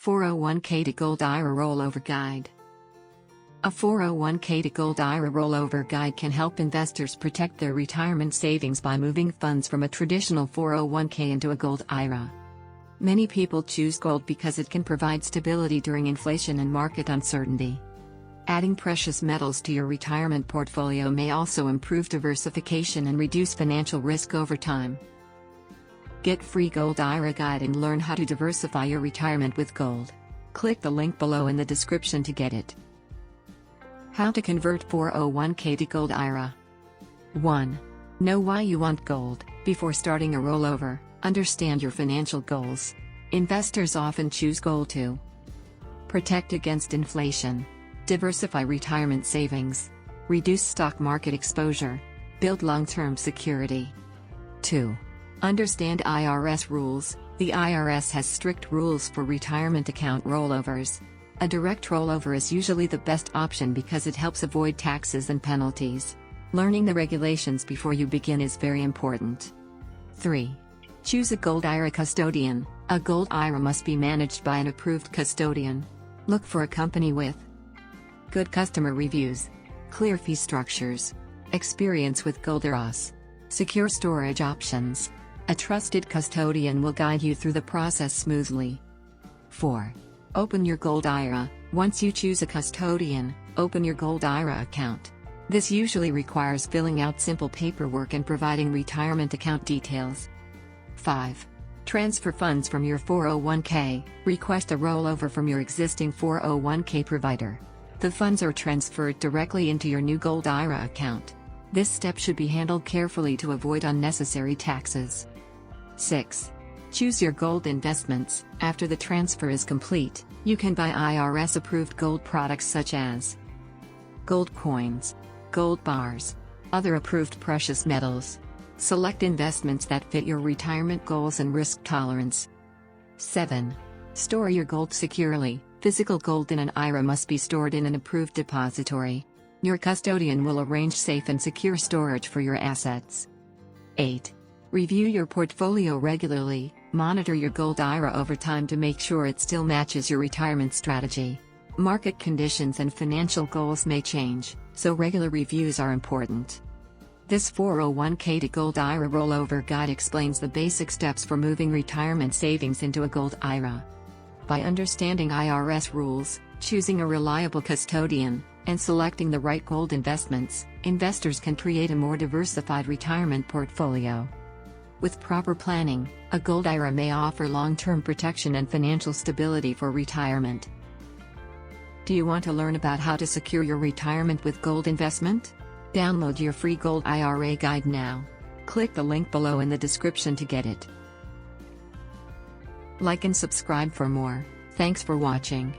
401k to Gold IRA Rollover Guide. A 401k to Gold IRA Rollover Guide can help investors protect their retirement savings by moving funds from a traditional 401k into a Gold IRA. Many people choose gold because it can provide stability during inflation and market uncertainty. Adding precious metals to your retirement portfolio may also improve diversification and reduce financial risk over time. Get free Gold IRA Guide and learn how to diversify your retirement with gold. Click the link below in the description to get it. How to convert 401k to Gold IRA. 1. Know why you want gold. Before starting a rollover, understand your financial goals. Investors often choose gold to protect against inflation, diversify retirement savings, reduce stock market exposure, build long-term security. 2. Understand IRS rules. The IRS has strict rules for retirement account rollovers. A direct rollover is usually the best option because it helps avoid taxes and penalties. Learning the regulations before you begin is very important. 3. Choose a Gold IRA custodian. A Gold IRA must be managed by an approved custodian. Look for a company with good customer reviews, clear fee structures, experience with Gold IRAs, secure storage options. A trusted custodian will guide you through the process smoothly. 4. Open your Gold IRA. Once you choose a custodian, open your Gold IRA account. This usually requires filling out simple paperwork and providing retirement account details. 5. Transfer funds from your 401k. Request a rollover from your existing 401k provider. The funds are transferred directly into your new Gold IRA account. This step should be handled carefully to avoid unnecessary taxes. 6. Choose your gold investments. After the transfer is complete, you can buy IRS-approved gold products such as gold coins, gold bars, other approved precious metals. Select investments that fit your retirement goals and risk tolerance. 7. Store your gold securely. Physical gold in an IRA must be stored in an approved depository. Your custodian will arrange safe and secure storage for your assets. 8. Review your portfolio regularly. Monitor your Gold IRA over time to make sure it still matches your retirement strategy. Market conditions and financial goals may change, so regular reviews are important. This 401k to Gold IRA Rollover Guide explains the basic steps for moving retirement savings into a Gold IRA. By understanding IRS rules, choosing a reliable custodian, and selecting the right gold investments, investors can create a more diversified retirement portfolio. With proper planning, a Gold IRA may offer long-term protection and financial stability for retirement. Do you want to learn about how to secure your retirement with gold investment? Download your free Gold IRA Guide now. Click the link below in the description to get it. Like and subscribe for more. Thanks for watching.